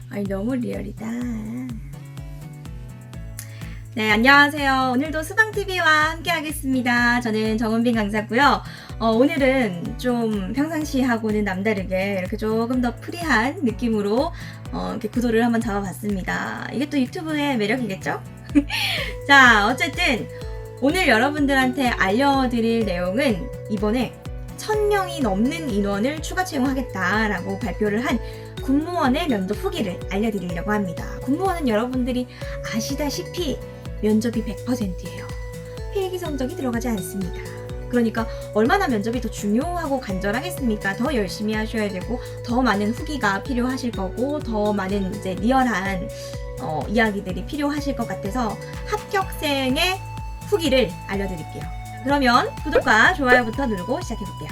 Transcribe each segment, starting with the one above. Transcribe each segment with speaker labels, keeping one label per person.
Speaker 1: 아니 너무 리얼이다. 네, 안녕하세요. 오늘도 수방TV와 함께 하겠습니다. 저는 정은빈 강사고요. 오늘은 좀 평상시하고는 남다르게 이렇게 조금 더 프리한 느낌으로 이렇게 구도를 한번 잡아봤습니다. 이게 또 유튜브의 매력이겠죠? 자, 어쨌든 오늘 여러분들한테 알려드릴 내용은 이번에 1000명이 넘는 인원을 추가 채용하겠다라고 발표를 한 군무원의 면접 후기를 알려드리려고 합니다. 군무원은 여러분들이 아시다시피 면접이 100%예요. 필기 성적이 들어가지 않습니다. 그러니까 얼마나 면접이 더 중요하고 간절하겠습니까? 더 열심히 하셔야 되고 더 많은 후기가 필요하실 거고 더 많은 이제 리얼한 이야기들이 필요하실 것 같아서 합격생의 후기를 알려드릴게요. 그러면 구독과 좋아요부터 누르고 시작해볼게요.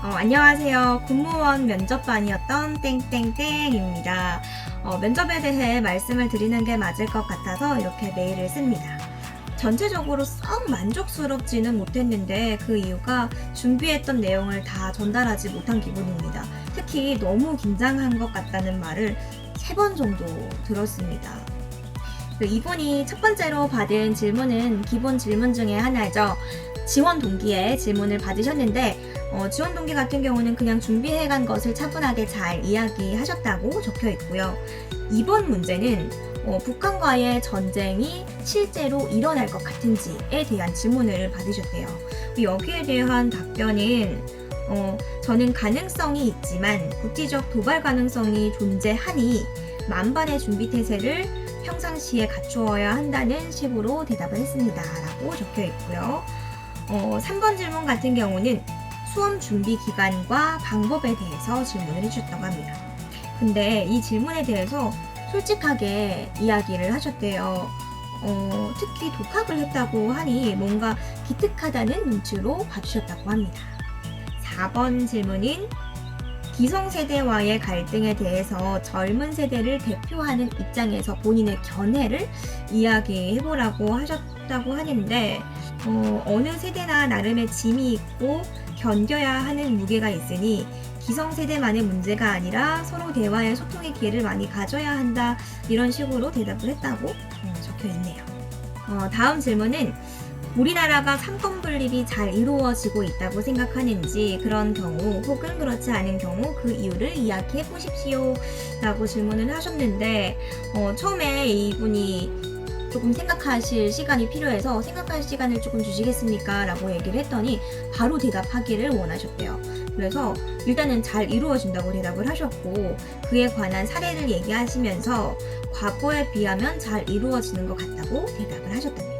Speaker 1: 안녕하세요. 군무원 면접반이었던 땡땡땡입니다. 면접에 대해 말씀을 드리는 게 맞을 것 같아서 이렇게 메일을 씁니다. 전체적으로 썩 만족스럽지는 못했는데 그 이유가 준비했던 내용을 다 전달하지 못한 기분입니다. 특히 너무 긴장한 것 같다는 말을 3번 정도 들었습니다. 이분이 첫 번째로 받은 질문은 기본 질문 중에 하나죠. 지원 동기의 질문을 받으셨는데 지원 동기 같은 경우는 그냥 준비해간 것을 차분하게 잘 이야기하셨다고 적혀 있고요. 이번 문제는 북한과의 전쟁이 실제로 일어날 것 같은지에 대한 질문을 받으셨대요. 여기에 대한 답변은 저는 가능성이 있지만 국지적 도발 가능성이 존재하니 만반의 준비 태세를 평상시에 갖추어야 한다는 식으로 대답을 했습니다. 라고 적혀 있고요. 3번 질문 같은 경우는 수험 준비 기간과 방법에 대해서 질문을 해주셨다고 합니다. 근데 이 질문에 대해서 솔직하게 이야기를 하셨대요. 특히 독학을 했다고 하니 뭔가 기특하다는 눈치로 봐주셨다고 합니다. 4번 질문은 기성세대와의 갈등에 대해서 젊은 세대를 대표하는 입장에서 본인의 견해를 이야기해보라고 하셨다고 하는데 어느 세대나 나름의 짐이 있고 견뎌야 하는 무게가 있으니 기성세대만의 문제가 아니라 서로 대화의 소통의 기회를 많이 가져야 한다 이런 식으로 대답을 했다고 적혀 있네요. 다음 질문은 우리나라가 삼권 분립이 잘 이루어지고 있다고 생각하는지 그런 경우 혹은 그렇지 않은 경우 그 이유를 이야기해 보십시오 라고 질문을 하셨는데 처음에 이분이 조금 생각하실 시간이 필요해서 생각할 시간을 조금 주시겠습니까? 라고 얘기를 했더니 바로 대답하기를 원하셨대요. 그래서 일단은 잘 이루어진다고 대답을 하셨고 그에 관한 사례를 얘기하시면서 과거에 비하면 잘 이루어지는 것 같다고 대답을 하셨답니다.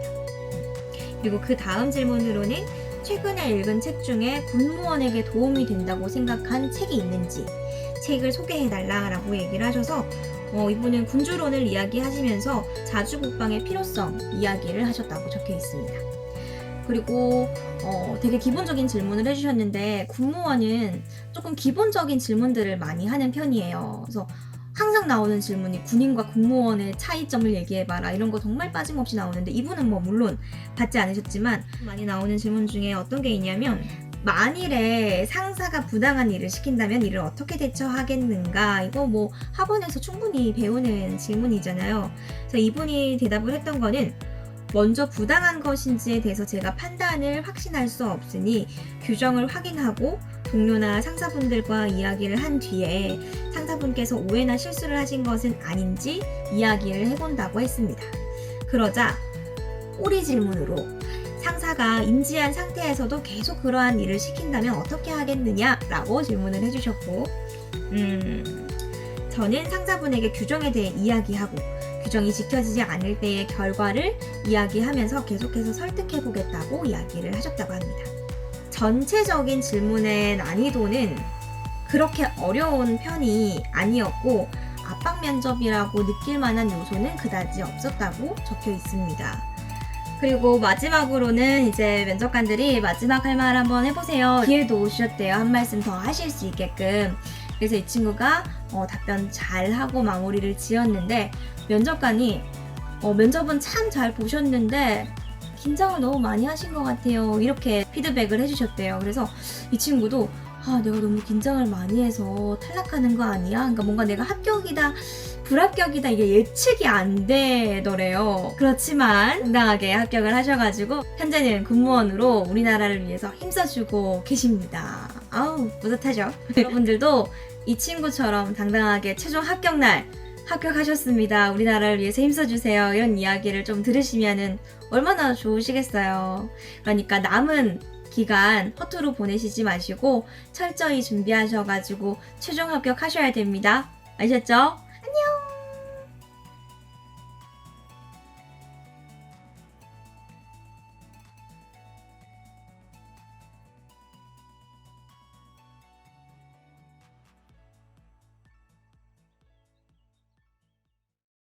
Speaker 1: 그리고 그 다음 질문으로는 최근에 읽은 책 중에 군무원에게 도움이 된다고 생각한 책이 있는지 책을 소개해달라라고 얘기를 하셔서 이분은 군주론을 이야기하시면서 자주국방의 필요성 이야기를 하셨다고 적혀 있습니다. 그리고 되게 기본적인 질문을 해주셨는데 군무원은 조금 기본적인 질문들을 많이 하는 편이에요. 그래서 항상 나오는 질문이 군인과 군무원의 차이점을 얘기해봐라 이런 거 정말 빠짐없이 나오는데 이분은 물론 받지 않으셨지만 많이 나오는 질문 중에 어떤 게 있냐면 만일에 상사가 부당한 일을 시킨다면 이를 어떻게 대처하겠는가 이거 학원에서 충분히 배우는 질문이잖아요. 그래서 이분이 대답을 했던 거는 먼저 부당한 것인지에 대해서 제가 판단을 확신할 수 없으니 규정을 확인하고 동료나 상사분들과 이야기를 한 뒤에 상사분께서 오해나 실수를 하신 것은 아닌지 이야기를 해본다고 했습니다. 그러자 꼬리 질문으로 상사가 인지한 상태에서도 계속 그러한 일을 시킨다면 어떻게 하겠느냐라고 질문을 해주셨고 저는 상사분에게 규정에 대해 이야기하고 규정이 지켜지지 않을 때의 결과를 이야기하면서 계속해서 설득해보겠다고 이야기를 하셨다고 합니다. 전체적인 질문의 난이도는 그렇게 어려운 편이 아니었고 압박 면접이라고 느낄 만한 요소는 그다지 없었다고 적혀 있습니다. 그리고 마지막으로는 이제 면접관들이 마지막 할 말 한번 해보세요. 기회도 주셨대요. 한 말씀 더 하실 수 있게끔. 그래서 이 친구가 답변 잘 하고 마무리를 지었는데 면접관이 면접은 참 잘 보셨는데 긴장을 너무 많이 하신 것 같아요. 이렇게 피드백을 해주셨대요. 그래서 이 친구도 아, 내가 너무 긴장을 많이 해서 탈락하는 거 아니야? 그러니까 뭔가 내가 합격이다, 불합격이다 이게 예측이 안 되더래요. 그렇지만 당당하게 합격을 하셔가지고 현재는 군무원으로 우리나라를 위해서 힘써주고 계십니다. 아우, 뿌듯하죠? 여러분들도 이 친구처럼 당당하게 최종 합격날 합격하셨습니다. 우리나라를 위해서 힘써주세요. 이런 이야기를 좀 들으시면은 얼마나 좋으시겠어요. 그러니까 남은 기간 허투루 보내시지 마시고 철저히 준비하셔가지고 최종 합격하셔야 됩니다. 아셨죠?